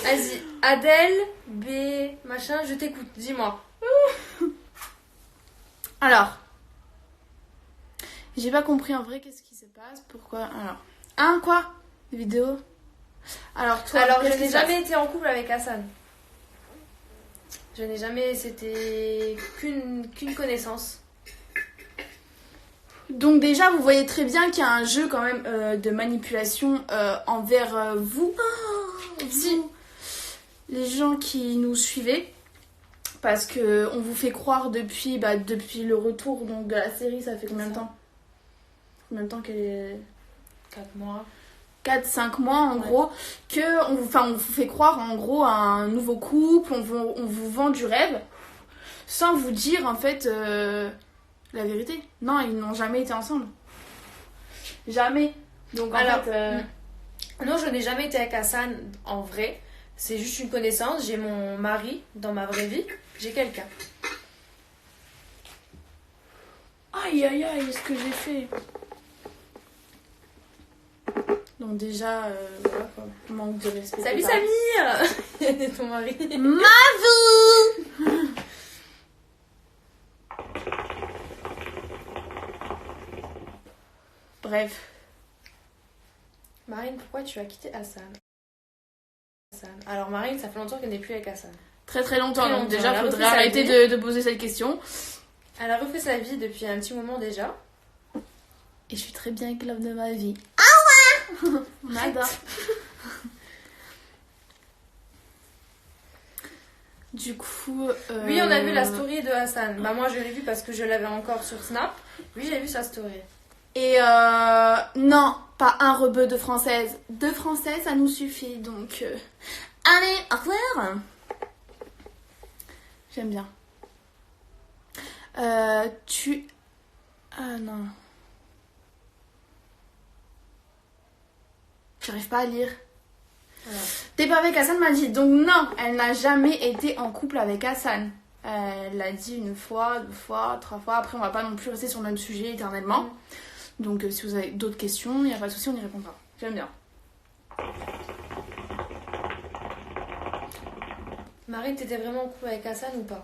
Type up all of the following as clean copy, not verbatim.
Vas-y, Adèle, B, machin, je t'écoute, dis-moi. Alors, j'ai pas compris en vrai qu'est-ce qui se passe, pourquoi. Alors, quoi? Des vidéos? Alors, toi, Alors, qu'est-ce je qui n'ai se passe? jamais été en couple avec Hassan. Je n'ai jamais, c'était qu'une connaissance. Donc déjà, vous voyez très bien qu'il y a un jeu quand même de manipulation envers vous. Si. Les gens qui nous suivaient. Parce que on vous fait croire depuis le retour donc, de la série, ça fait combien de temps? Combien de temps qu'elle est... 4 mois. 4-5 mois en gros, que on vous fait croire en gros à un nouveau couple, on vous vend du rêve, sans vous dire en fait la vérité. Non, ils n'ont jamais été ensemble. Jamais. Donc en Alors, fait... non, je n'ai jamais été avec Hassan en vrai. C'est juste une connaissance. J'ai mon mari dans ma vraie vie. J'ai quelqu'un. Aïe aïe aïe, ce que j'ai fait. Donc déjà, voilà quoi, manque de respect. Salut total. Samir. C'est ton mari. Ma vie. Bref. Marine, pourquoi tu as quitté Hassan? Alors Marine, ça fait longtemps qu'elle n'est plus avec Hassan. Très très longtemps, Très donc longtemps. déjà Elle a faudrait refait sa arrêter vie. de poser cette question. Elle a refait sa vie depuis un petit moment déjà. Et je suis très bien avec l'homme de ma vie. Ah ouais. On adore. Du coup... Oui, on a vu la story de Hassan. Bah moi je l'ai vu parce que je l'avais encore sur Snap. Oui, j'ai vu sa story. Et non, pas un rebeu de française. 2 françaises, ça nous suffit. Donc, allez, au revoir. J'aime bien. Ah non. J'arrive pas à lire. Alors. T'es pas avec Hassan m'a dit. Donc non, elle n'a jamais été en couple avec Hassan. Elle l'a dit 1 fois, 2 fois, 3 fois. Après, on va pas non plus rester sur le même sujet éternellement. Donc si vous avez d'autres questions, il n'y a pas de souci, on y répondra. J'aime bien. Marine, t'étais vraiment en couple avec Hassan ou pas?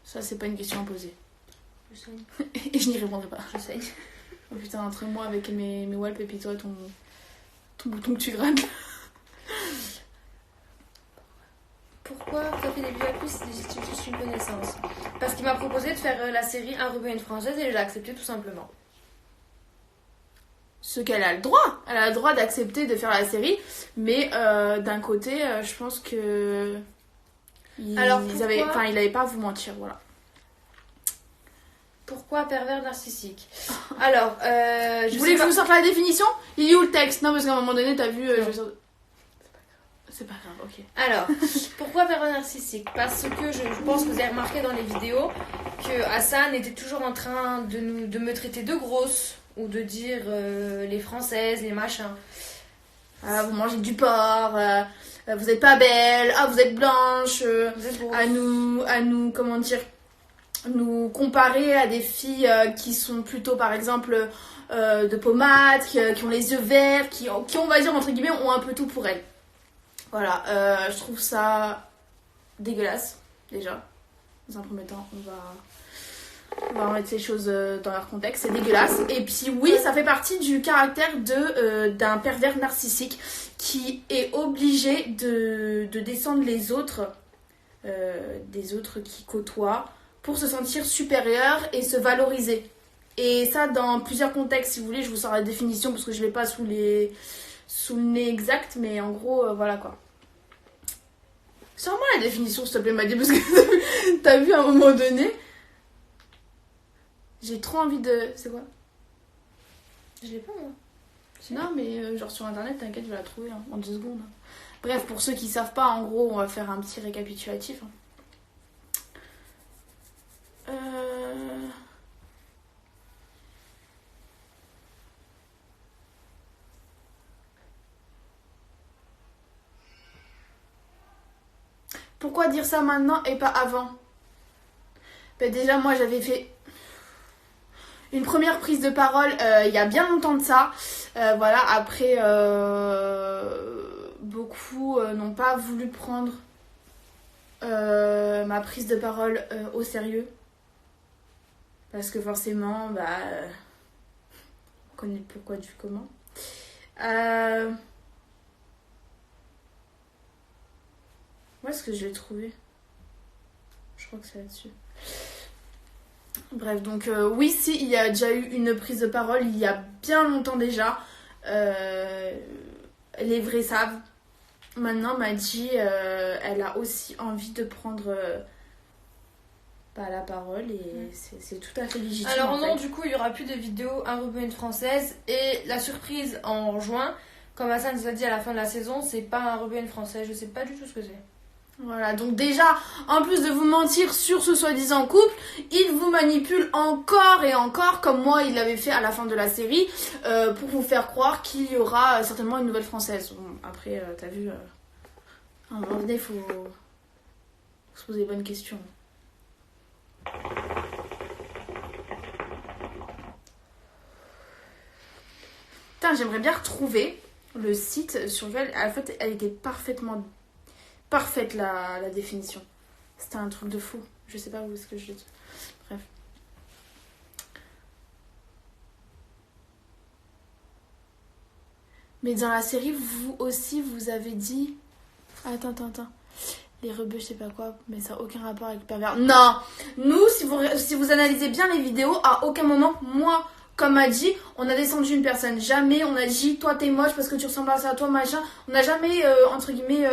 Ça, c'est pas une question à poser. Je saigne. Et je n'y répondrai pas. Je saigne. Oh putain, entre moi avec mes wallpapers et puis toi, ton bouton que tu grattes. Pourquoi t'as fait des vues à plus si c'est juste une connaissance? Parce qu'il m'a proposé de faire la série Un rebeu et une française et j'ai accepté tout simplement. Ce qu'elle a le droit. Elle a le droit d'accepter de faire la série. Mais d'un côté, je pense que... Alors, il avait pas à vous mentir, voilà. Pourquoi pervers narcissique? Alors, Vous voulez que je vous sorte la définition? Il est où le texte? Non, parce qu'à un moment donné, t'as vu... C'est pas grave, ok. Alors, pourquoi pervers narcissique? Parce que je pense que vous avez remarqué dans les vidéos que Hassan était toujours en train de me traiter de grosse ou de dire les françaises, les machins. Ah, vous mangez du porc, vous êtes pas belle, ah, vous êtes blanche, Vous êtes grosse. à nous, comment dire, nous comparer à des filles qui sont plutôt, par exemple, de peau mate, qui ont les yeux verts, qui, on va dire, entre guillemets, ont un peu tout pour elles. Voilà, je trouve ça dégueulasse, déjà. Dans un premier temps, on va remettre ces choses dans leur contexte, c'est dégueulasse. Et puis oui, ça fait partie du caractère d'un pervers narcissique qui est obligé de descendre les autres, des autres qui côtoient, pour se sentir supérieur et se valoriser. Et ça, dans plusieurs contextes, si vous voulez, je vous sors la définition parce que je ne l'ai pas sous le nez exact, mais en gros, voilà quoi. Sors-moi la définition, s'il te plaît, Maddy, parce que t'as vu à un moment donné. J'ai trop envie de... C'est quoi? Je l'ai pas, moi. Non, mais genre sur internet, t'inquiète, je vais la trouver en 2 secondes. Bref, pour ceux qui savent pas, en gros, on va faire un petit récapitulatif. Pourquoi dire ça maintenant et pas avant? Ben déjà, moi, j'avais fait une première prise de parole il y a bien longtemps de ça. Voilà, après, beaucoup n'ont pas voulu prendre ma prise de parole au sérieux. Parce que forcément, on connaît le pourquoi du comment. Où est-ce que je l'ai trouvé? Je crois que c'est là-dessus. Bref, donc oui, si, il y a déjà eu une prise de parole il y a bien longtemps déjà. Les vrais savent. Maintenant, Madji, elle a aussi envie de prendre la parole et c'est tout à fait légitime. Alors non, du coup, il n'y aura plus de vidéo Un rebeu une française. Et la surprise en juin, comme Hassan nous a dit à la fin de la saison, c'est pas Un rebeu une française. Je sais pas du tout ce que c'est. Voilà, donc déjà, en plus de vous mentir sur ce soi-disant couple, il vous manipule encore et encore, comme moi il l'avait fait à la fin de la série, pour vous faire croire qu'il y aura certainement une nouvelle française. Bon, après, t'as vu, à un moment donné, il faut se poser les bonnes questions. Putain, j'aimerais bien retrouver le site sur lequel, en fait, elle était parfaite la définition. C'était un truc de fou. Je sais pas où est-ce que je l'ai dit. Bref. Mais dans la série, vous aussi, vous avez dit... Attends. Les rebeux, je sais pas quoi, mais ça n'a aucun rapport avec le pervers. Non! Nous, si vous analysez bien les vidéos, à aucun moment, moi, comme a dit, on a descendu une personne. Jamais on a dit, toi t'es moche parce que tu ressembles à ça, toi machin. On n'a jamais, entre guillemets...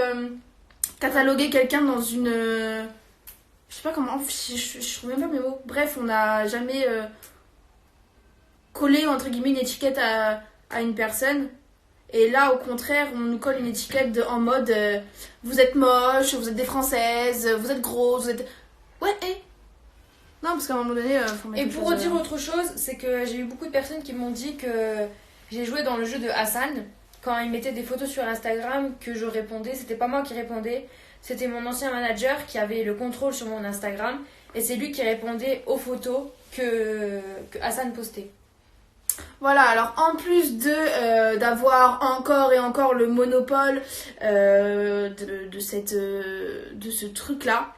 cataloguer quelqu'un dans une... je sais pas comment... Je trouve même pas mes mots. Bref, on n'a jamais collé, entre guillemets, une étiquette à une personne. Et là, au contraire, on nous colle une étiquette en mode... vous êtes moche, vous êtes des Françaises, vous êtes grosses, vous êtes... Ouais, Non, parce qu'à un moment donné... faut mettre et pour redire autre chose, c'est que j'ai eu beaucoup de personnes qui m'ont dit que j'ai joué dans le jeu de Hassan. Quand il mettait des photos sur Instagram, que je répondais, c'était pas moi qui répondais, c'était mon ancien manager qui avait le contrôle sur mon Instagram et c'est lui qui répondait aux photos que Hassan postait. Voilà, alors en plus d'avoir encore et encore le monopole de ce truc-là,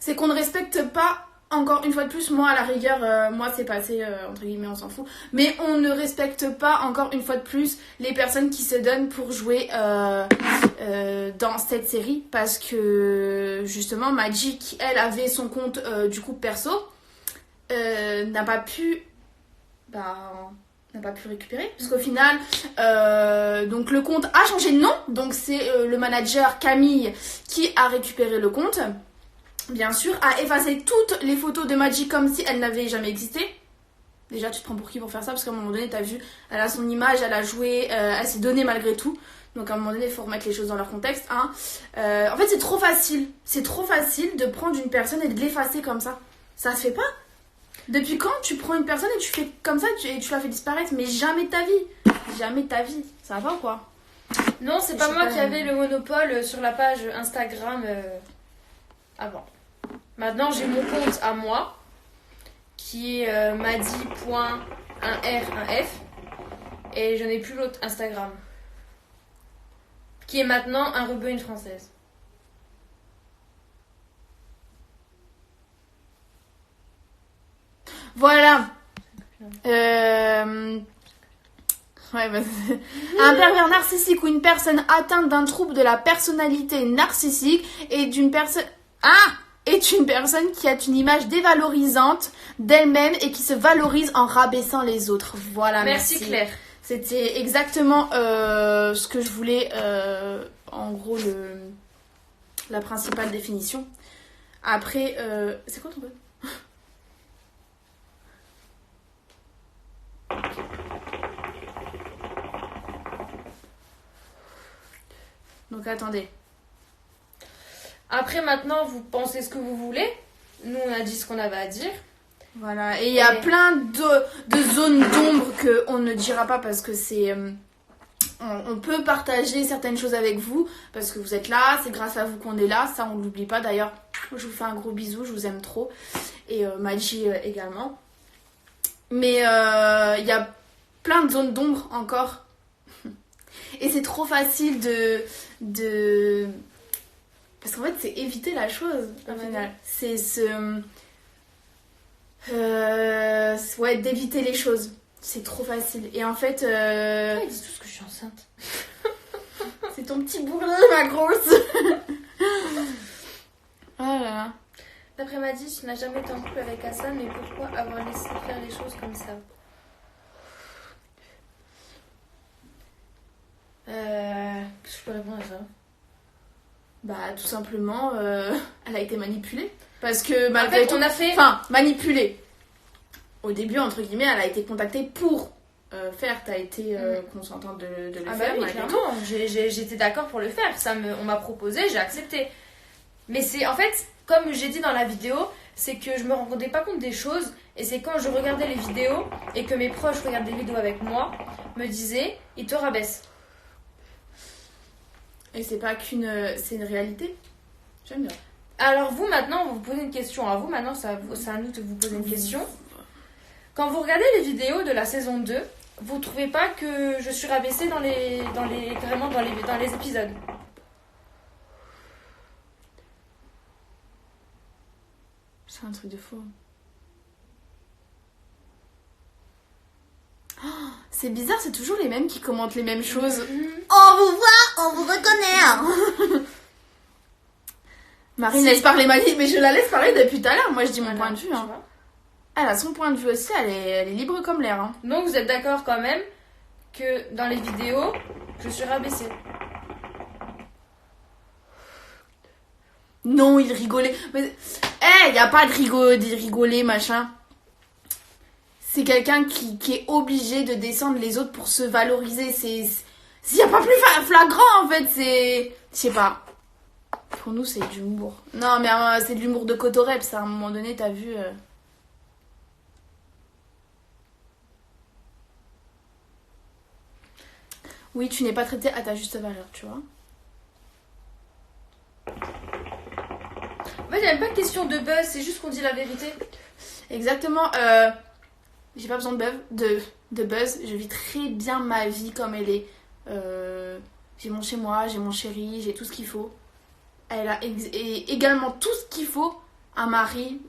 c'est qu'on ne respecte pas. Encore une fois de plus, moi à la rigueur, moi c'est passé, entre guillemets on s'en fout, mais on ne respecte pas encore une fois de plus les personnes qui se donnent pour jouer dans cette série, parce que justement Madji, qui elle avait son compte du coup perso, n'a pas pu récupérer, parce qu'au final donc le compte a changé de nom, donc c'est le manager Camille qui a récupéré le compte. Bien sûr, a effacé toutes les photos de Madji comme si elles n'avaient jamais existé. Déjà, tu te prends pour qui pour faire ça? Parce qu'à un moment donné, t'as vu, elle a son image, elle a joué, elle s'est donnée malgré tout. Donc à un moment donné, il faut remettre les choses dans leur contexte. Hein. En fait, c'est trop facile. C'est trop facile de prendre une personne et de l'effacer comme ça. Ça se fait pas. Depuis quand tu prends une personne et tu fais comme ça et tu la fais disparaître? Mais jamais de ta vie. Jamais de ta vie. Ça va ou quoi? Non, c'est pas moi qui avais le monopole sur la page Instagram avant. Maintenant, j'ai mon compte à moi, qui est madi.1r1f, et je n'ai plus l'autre Instagram, qui est maintenant Un rebeu une française. Voilà. Un pervers narcissique ou une personne atteinte d'un trouble de la personnalité narcissique est une personne qui a une image dévalorisante d'elle-même et qui se valorise en rabaissant les autres. Voilà, merci Claire. C'était exactement ce que je voulais, en gros, la principale définition. Après, c'est quoi ton code? Donc attendez. Après, maintenant, vous pensez ce que vous voulez. Nous, on a dit ce qu'on avait à dire. Voilà, et il y a plein de zones d'ombre qu'on ne dira pas parce que c'est... on peut partager certaines choses avec vous parce que vous êtes là, c'est grâce à vous qu'on est là, ça on ne l'oublie pas. D'ailleurs, je vous fais un gros bisou, je vous aime trop. Et Madji également. Mais il y a plein de zones d'ombre encore. Et c'est trop facile de... Parce qu'en fait, c'est éviter la chose, au final. C'est ouais, d'éviter les choses. C'est trop facile. Et en fait... Ils disent tous que je suis enceinte. C'est ton petit bourrelet, ma grosse. Oh là là. D'après m'a dit, tu n'as jamais été en couple avec Hassan, mais pourquoi avoir laissé faire les choses comme ça? Qu'est-ce que je peux répondre à ça? Bah, tout simplement, elle a été manipulée. Parce que malgré En fait, on a fait... Enfin, manipulée. Au début, entre guillemets, elle a été contactée pour faire. T'as été consentante de le Ah faire. bah oui, clairement. J'étais d'accord pour le faire. On m'a proposé, j'ai accepté. Mais c'est en fait, comme j'ai dit dans la vidéo, c'est que je me rendais pas compte des choses. Et c'est quand je regardais les vidéos et que mes proches regardaient des vidéos avec moi, me disaient, ils te rabaissent. Et c'est pas qu'une... c'est une réalité. J'aime bien. Alors vous, maintenant, vous posez une question. Alors vous, maintenant, c'est à nous de vous poser une question. Quand vous regardez les vidéos de la saison 2, vous trouvez pas que je suis rabaissée dans les épisodes? C'est un truc de fou. Oh, c'est bizarre, c'est toujours les mêmes qui commentent les mêmes choses. On vous voit, on vous reconnaît. Marine laisse parler Mali, mais je la laisse parler depuis tout à l'heure. Moi, je dis mon point de vue. Hein. Elle a son point de vue aussi, elle est libre comme l'air. Hein. Donc, vous êtes d'accord quand même que dans les vidéos, je suis rabaissée? Non, il rigolait. Mais y a pas de rigoler, machin. C'est quelqu'un qui est obligé de descendre les autres pour se valoriser. S'il n'y a pas plus flagrant, en fait, c'est... Je sais pas. Pour nous, c'est de l'humour. Non, mais c'est de l'humour de Cotorep, ça. À un moment donné, t'as vu... Oui, tu n'es pas traité à ta juste valeur, tu vois. En fait, il n'y a même pas de question de buzz, c'est juste qu'on dit la vérité. Exactement. J'ai pas besoin de buzz. Je vis très bien ma vie comme elle est. J'ai mon chez moi, j'ai mon chéri, j'ai tout ce qu'il faut. Elle a également tout ce qu'il faut. Un mari.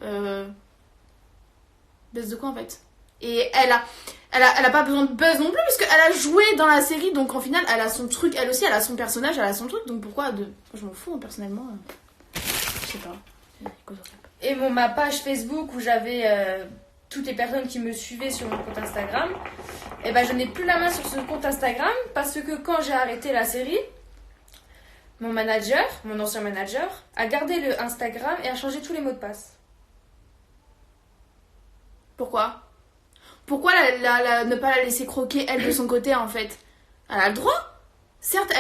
Buzz de quoi en fait? Et elle a pas besoin de buzz non plus parce qu'elle a joué dans la série, donc en final elle a son truc, elle aussi elle a son personnage, elle a son truc, donc pourquoi je m'en fous hein, personnellement. Je sais pas. Et ma page Facebook où j'avais toutes les personnes qui me suivaient sur mon compte Instagram, et ben je n'ai plus la main sur ce compte Instagram parce que quand j'ai arrêté la série, mon ancien manager, a gardé le Instagram et a changé tous les mots de passe. Pourquoi ne pas la laisser croquer elle de son côté en fait? Elle a le droit. Certes,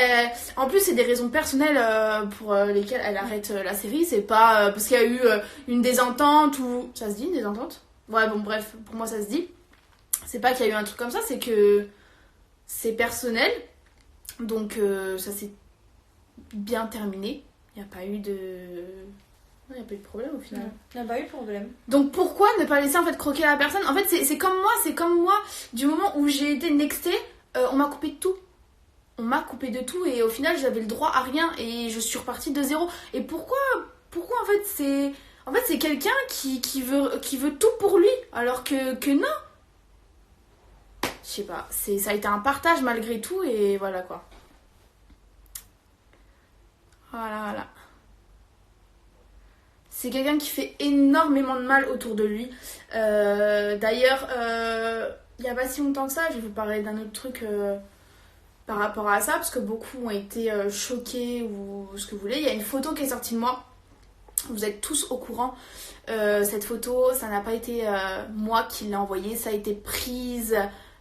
en plus c'est des raisons personnelles pour lesquelles elle arrête la série. C'est pas parce qu'il y a eu une désentente ou... Ça se dit une désentente? Ouais bon bref, pour moi ça se dit. C'est pas qu'il y a eu un truc comme ça, c'est que c'est personnel. Donc ça s'est bien terminé. Il n'y a pas eu de... Il n'y a pas eu de problème au final. Il n'y a pas eu de problème. Donc pourquoi ne pas laisser en fait croquer la personne? En fait c'est comme moi, du moment où j'ai été nextée, on m'a coupé de tout. On m'a coupé de tout et au final j'avais le droit à rien et je suis repartie de zéro. Et pourquoi en fait c'est quelqu'un qui veut tout pour lui alors que non. Je sais pas, ça a été un partage malgré tout et voilà quoi. Voilà. C'est quelqu'un qui fait énormément de mal autour de lui. D'ailleurs, il n'y a pas si longtemps que ça, je vais vous parler d'un autre truc par rapport à ça, parce que beaucoup ont été choqués ou ce que vous voulez. Il y a une photo qui est sortie de moi. Vous êtes tous au courant. Cette photo, ça n'a pas été moi qui l'ai envoyée. Ça a été prise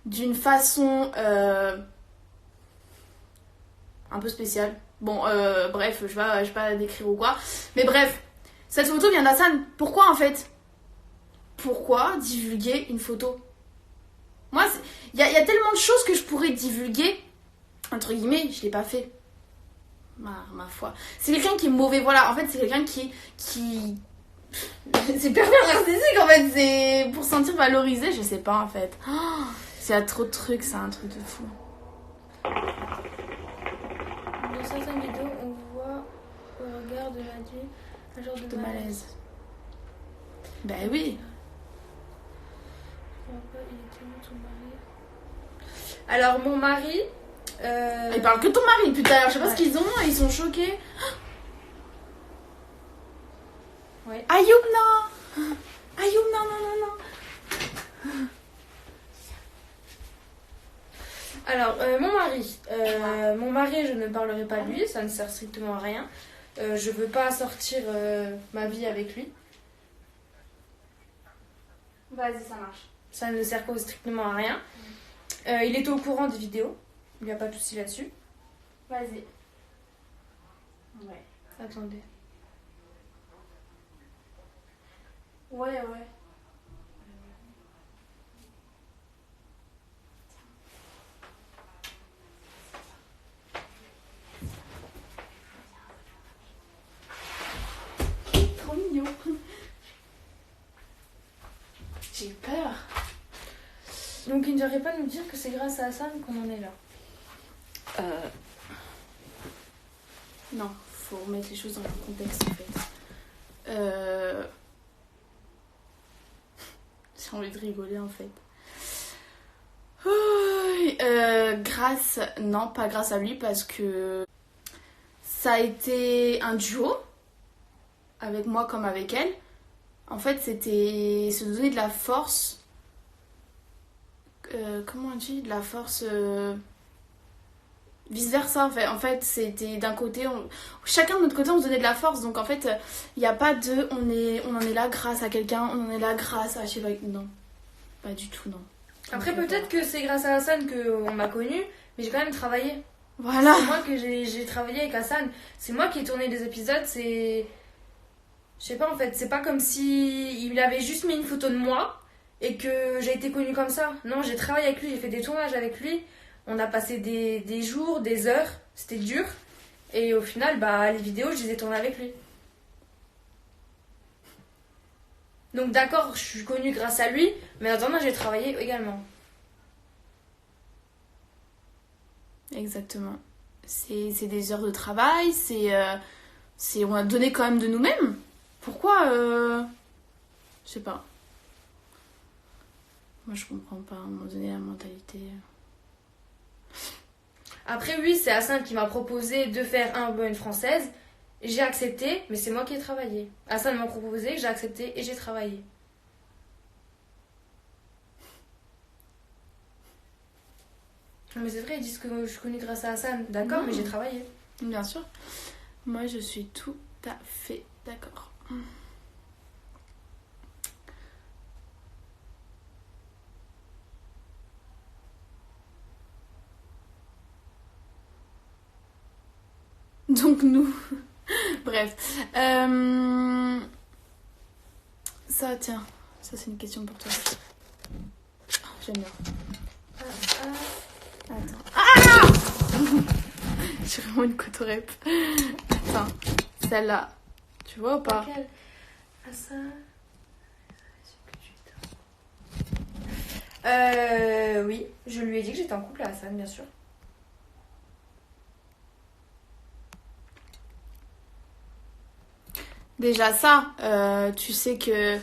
d'une façon un peu spéciale. Bon, bref, je vais pas décrire ou quoi. Mais bref. Cette photo vient d'Hassan. Pourquoi en fait? Pourquoi divulguer une photo? Moi, il y a tellement de choses que je pourrais divulguer. Entre guillemets, je l'ai pas fait. Ma foi. C'est quelqu'un qui est mauvais, voilà. En fait, c'est quelqu'un qui... C'est pervers narcissique en fait. C'est pour se sentir valorisé, je sais pas en fait. Oh, c'est trop de trucs, c'est un truc de fou. Dans certaines vidéos, on voit au regard de Nadine un genre de malaise. Bah oui. Il était où ton mari? Alors, mon mari. Il parle que de ton mari, putain. Je sais pas ce qu'ils ont, ils sont choqués. Ouais. Ayoub, non. Ayoub, non, non, non, non. Alors, mon mari, je ne parlerai pas de lui, ça ne sert strictement à rien. Je veux pas sortir ma vie avec lui. Vas-y, ça marche. Ça ne sert strictement à rien. Il était au courant des vidéos, il n'y a pas de souci là-dessus. Vas-y. Ouais. Attendez. Ouais. Trop mignon. J'ai eu peur. Donc il ne devrait pas nous dire que c'est grâce à Hassan qu'on en est là. Non, faut remettre les choses dans leur contexte en fait. J'ai envie de rigoler en fait. Non, pas grâce à lui parce que ça a été un duo avec moi comme avec elle. En fait, c'était se donner de la force. Comment on dit? De la force. Vice versa. En fait, c'était d'un côté. Chacun de notre côté, on se donnait de la force. Donc en fait, il n'y a pas de. On en est là grâce à quelqu'un. On en est là grâce à. Je sais pas. Non. Pas du tout, non. Après, peut-être que c'est grâce à Hassan qu'on m'a connue, mais j'ai quand même travaillé. Voilà. C'est moi que j'ai travaillé avec Hassan. C'est moi qui ai tourné les épisodes. C'est. Je sais pas en fait. C'est pas comme si il avait juste mis une photo de moi et que j'ai été connue comme ça. Non, j'ai travaillé avec lui, j'ai fait des tournages avec lui. On a passé des jours, des heures. C'était dur. Et au final, les vidéos, je les ai tournées avec lui. Donc d'accord, je suis connue grâce à lui, mais en attendant, j'ai travaillé également. Exactement. C'est des heures de travail, on a donné quand même de nous-mêmes. Pourquoi je sais pas. Moi je comprends pas à un moment donné la mentalité. Après oui, c'est Hassan qui m'a proposé de faire un bonne française. J'ai accepté, mais c'est moi qui ai travaillé. Hassan m'a proposé, j'ai accepté et j'ai travaillé. Mais c'est vrai, ils disent que je suis connue grâce à Hassan. D'accord, mais j'ai travaillé. Bien sûr. Moi, je suis tout à fait d'accord. Donc nous... Bref. Ça, tiens. Ça, c'est une question pour toi. J'aime bien. Attends. J'ai vraiment une cotorep. Attends. Celle-là. Tu vois ou pas? Laquelle? Hassan. Oui, je lui ai dit que j'étais en couple à Hassan, bien sûr. Déjà ça, tu sais que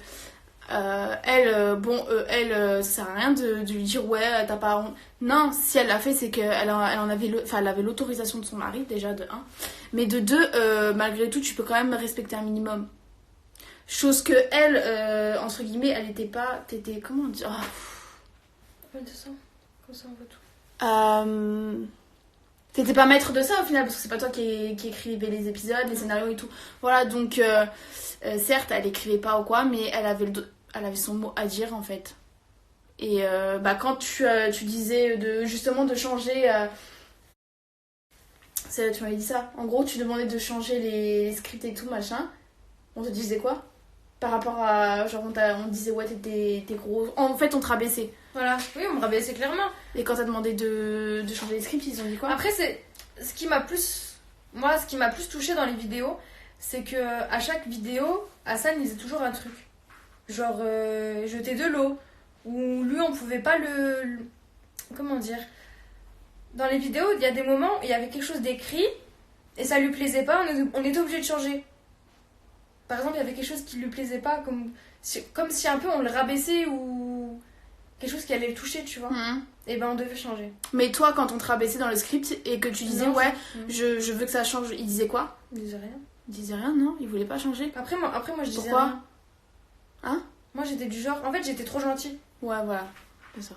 elle, ça sert à rien de lui dire ouais, t'as pas honte. Non, si elle l'a fait, c'est qu'elle elle avait l'autorisation de son mari, déjà de 1. Mais de 2, malgré tout, tu peux quand même respecter un minimum. Chose que elle, entre guillemets, elle était pas. T'étais. Comment dire? Ouais, de ça. Comme ça, on voit tout. T'étais pas maître de ça au final, parce que c'est pas toi qui écrivais les épisodes, les scénarios et tout. Voilà, donc certes, elle écrivait pas ou quoi, mais elle avait son mot à dire en fait. Et quand tu disais justement de changer. Tu m'avais dit ça. En gros, tu demandais de changer les scripts et tout, machin. On te disait quoi? Par rapport à. Genre, on disait ouais, t'es gros. En fait, on te rabaissait. Voilà, oui, on me rabaissait clairement. Et quand t'as demandé de changer les scripts, ils ont dit quoi? Après, c'est ce qui m'a plus touchée dans les vidéos, c'est que à chaque vidéo, Hassan disait toujours un truc. Genre, jeter de l'eau. Ou lui, on pouvait pas comment dire? Dans les vidéos, il y a des moments où il y avait quelque chose d'écrit, et ça lui plaisait pas, on était obligé de changer. Par exemple, il y avait quelque chose qui lui plaisait pas, comme si un peu on le rabaissait ou quelque chose qui allait le toucher, tu vois. Et ben on devait changer. Mais toi, quand on te rabaissait dans le script et que tu disais, Non, ouais, je veux que ça change, il disait quoi? Il disait rien. Il disait rien, non? Il voulait pas changer? Après moi je disais Pourquoi? rien. Hein? Moi j'étais du genre, en fait j'étais trop gentille. Ouais, voilà, c'est ça.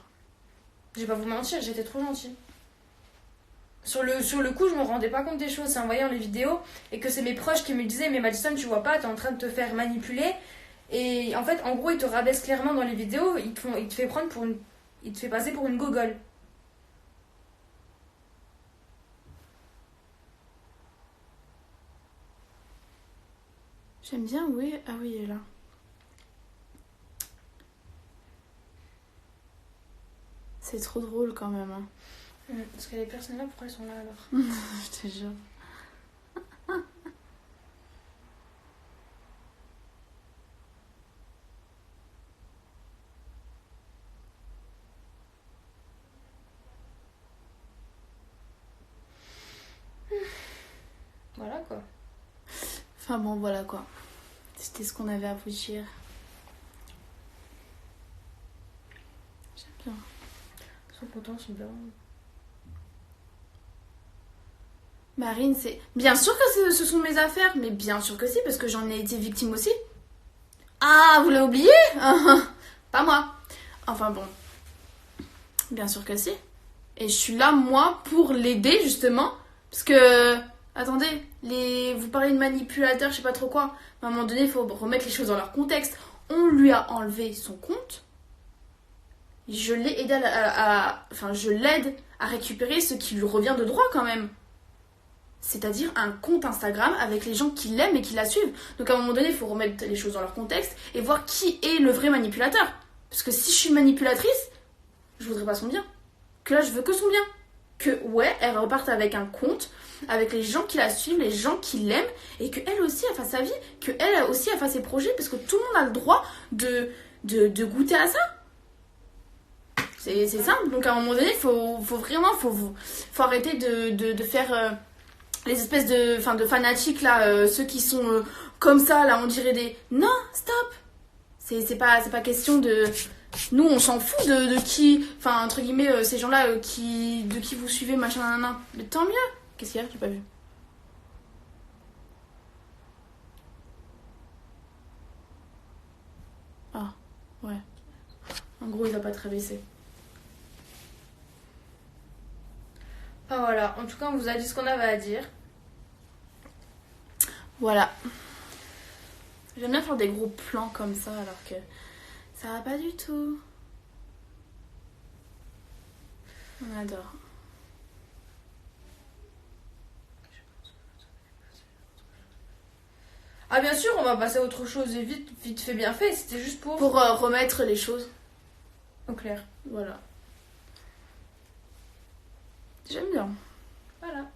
Je vais pas vous mentir, j'étais trop gentille. Sur le coup, je me rendais pas compte des choses. C'est en voyant les vidéos et que c'est mes proches qui me disaient, mais Madison, tu vois pas, t'es en train de te faire manipuler. Et en fait, en gros, ils te rabaissent clairement dans les vidéos, il te fait passer pour une gogole. J'aime bien, oui. Ah oui, elle est là. C'est trop drôle quand même. Hein. Parce que les personnes là, pourquoi elles sont là alors? Je te jure. Voilà quoi. Enfin bon, voilà quoi. C'était ce qu'on avait à vous dire. J'aime bien. Ils sont contents, ils sont bien. Marine, c'est... Bien sûr que ce sont mes affaires, mais bien sûr que si, parce que j'en ai été victime aussi. Ah, vous l'avez oublié? Pas moi. Enfin bon. Bien sûr que si. Et je suis là, moi, pour l'aider, justement. Parce que... Attendez, vous parlez de manipulateur, je sais pas trop quoi. À un moment donné, il faut remettre les choses dans leur contexte. On lui a enlevé son compte. Je l'ai aidé Enfin, je l'aide à récupérer ce qui lui revient de droit, quand même. C'est-à-dire un compte Instagram avec les gens qui l'aiment et qui la suivent. Donc à un moment donné, il faut remettre les choses dans leur contexte et voir qui est le vrai manipulateur. Parce que si je suis manipulatrice, je voudrais pas son bien. Que là, je veux que son bien. Que, ouais, elle reparte avec un compte, avec les gens qui la suivent, les gens qui l'aiment, et qu'elle aussi, elle fasse sa vie, qu'elle aussi, elle fasse ses projets, parce que tout le monde a le droit de goûter à ça. C'est simple. Donc à un moment donné, faut vraiment arrêter de faire... les espèces de fanatiques là, ceux qui sont comme ça là, on dirait des... Non, stop. C'est pas question de... Nous on s'en fout de qui... Enfin entre guillemets, ces gens là de qui vous suivez, machin, nanana. Mais tant mieux. Qu'est-ce qu'il y a? J'ai pas vu. Ah, ouais. En gros, il va pas te rabaisser. Enfin voilà, en tout cas on vous a dit ce qu'on avait à dire. Voilà. J'aime bien faire des gros plans comme ça alors que ça va pas du tout. On adore. Ah bien sûr, on va passer à autre chose et vite fait bien fait, c'était juste pour remettre les choses au clair. Voilà. J'aime bien. Voilà.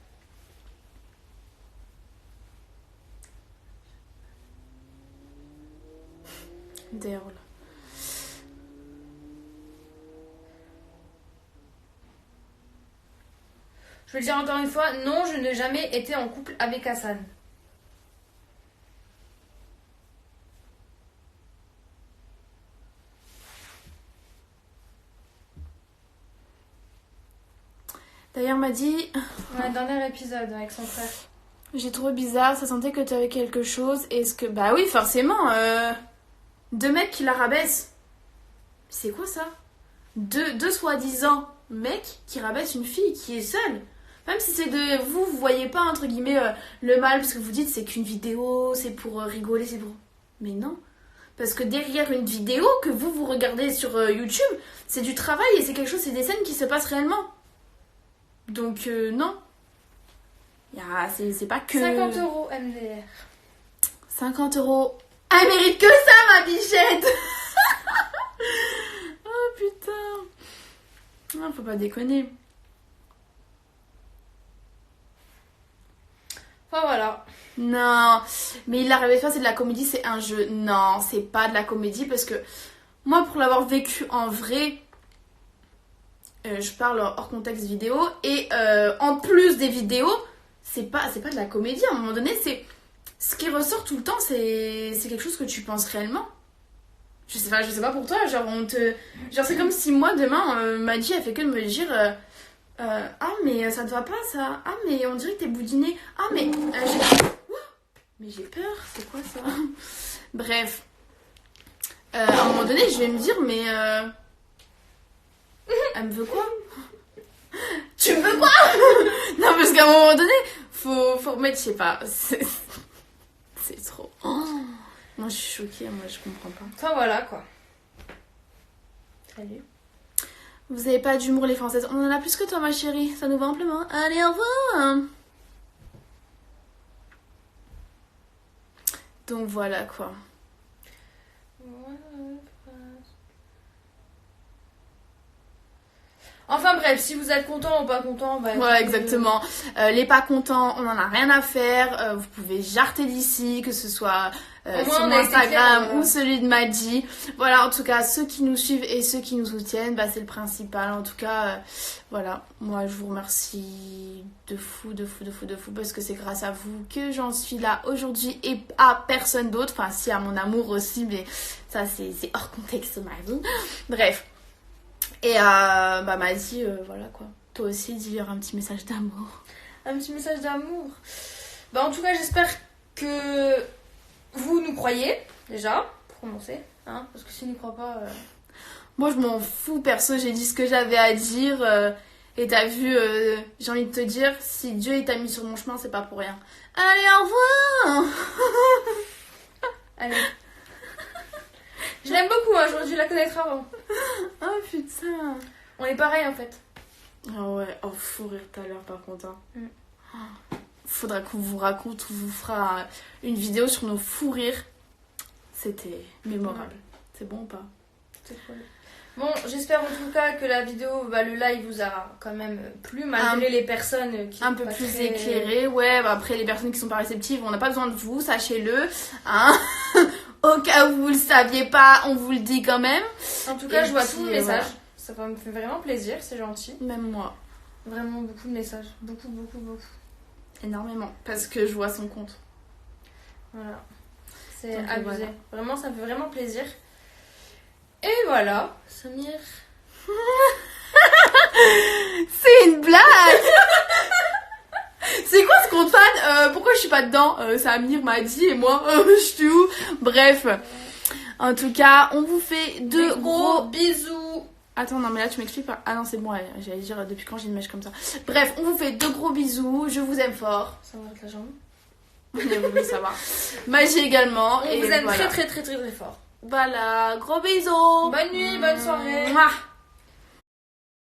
Derle. Je vais le dire encore une fois, non, je n'ai jamais été en couple avec Hassan. D'ailleurs, m'a dit... Dans le dernier épisode avec son frère. J'ai trouvé bizarre, ça sentait que tu avais quelque chose. Est-ce que... Bah oui, forcément. Deux mecs qui la rabaissent. C'est quoi ça? Deux soi-disant mecs qui rabaissent une fille qui est seule. Même si c'est de... Vous voyez pas, entre guillemets, le mal, parce que vous dites c'est qu'une vidéo, c'est pour rigoler, c'est pour... Mais non. Parce que derrière une vidéo que vous regardez sur YouTube, c'est du travail et c'est quelque chose, c'est des scènes qui se passent réellement. Donc non. C'est pas que... 50 € MDR. 50 €. Elle mérite que ça, ma bichette. Oh putain. Non, faut pas déconner. Enfin voilà. Non, mais il l'avait fait, c'est de la comédie, c'est un jeu. Non, c'est pas de la comédie parce que moi, pour l'avoir vécu en vrai, je parle hors contexte vidéo, et en plus des vidéos, c'est pas de la comédie. À un moment donné, c'est ce qui ressort tout le temps, c'est quelque chose que tu penses réellement. Je sais pas pour toi, genre c'est comme si moi demain Madji a fait que de me dire ah mais ça te va pas ça, ah mais on dirait que t'es boudiné, ah mais j'ai peur, c'est quoi ça? Bref, à un moment donné je vais me dire mais elle me veut quoi? Tu me veux quoi? Non parce qu'à un moment donné faut remettre, je sais pas, c'est trop. Oh. Moi je suis choquée, moi je comprends pas. Enfin voilà quoi. Salut. Vous avez pas d'humour les Françaises. On en a plus que toi ma chérie, ça nous va amplement. Allez au revoir. Donc voilà quoi. Enfin bref, si vous êtes content ou pas content, bah, voilà exactement. Les pas contents, on en a rien à faire. Vous pouvez jarter d'ici, que ce soit sur mon Instagram ou celui de Madji. Voilà, en tout cas, ceux qui nous suivent et ceux qui nous soutiennent, bah, c'est le principal. En tout cas, voilà, moi je vous remercie de fou, parce que c'est grâce à vous que j'en suis là aujourd'hui et à personne d'autre. Enfin, si à mon amour aussi, mais ça c'est hors contexte ma vie. Bref. Et bah Madji, voilà quoi. Toi aussi, dis-leur un petit message d'amour. Un petit message d'amour. Bah en tout cas, j'espère que vous nous croyez, déjà, pour commencer. Hein, parce que si vous n'y croyez pas... Moi, je m'en fous, perso, j'ai dit ce que j'avais à dire. Et t'as vu, j'ai envie de te dire, si Dieu il t'a mis sur mon chemin, c'est pas pour rien. Allez, au revoir. Allez. Je l'aime beaucoup, hein, j'aurais dû la connaître avant. Oh putain. On est pareil en fait. Ah ouais, oh faut rire tout à l'heure par contre. Hein. Faudra qu'on vous raconte, on vous fera une vidéo sur nos fous rires. C'était mémorable. Ouais. C'est bon ou pas? C'était cool. Bon, j'espère en tout cas que la vidéo, bah, le live vous aura quand même plu, malgré les personnes qui un peu plus très... éclairées. Ouais, bah après les personnes qui sont pas réceptives, on n'a pas besoin de vous, sachez-le. Hein. Au cas où vous le saviez pas, on vous le dit quand même. En tout cas, je vois tous les messages. Ça me fait vraiment plaisir, c'est gentil. Même moi. Vraiment beaucoup de messages. Beaucoup. Énormément. Parce que je vois son compte. Voilà. C'est abusé. Voilà. Vraiment, ça me fait vraiment plaisir. Et voilà. Samir. C'est une blague. C'est quoi ce compte fan? Pourquoi je suis pas dedans? Samir m'a dit et moi, je suis où? Bref. En tout cas, on vous fait de gros bisous. Attends, non mais là tu m'expliques pas. Ah non, c'est bon, j'allais dire depuis quand j'ai une mèche comme ça. Bref, on vous fait de gros bisous. Je vous aime fort. Ça va avec la jambe. Oui, ça va. Madji également. On vous aime voilà. très fort. Voilà, gros bisous. Bonne nuit, bonne soirée. Mouah.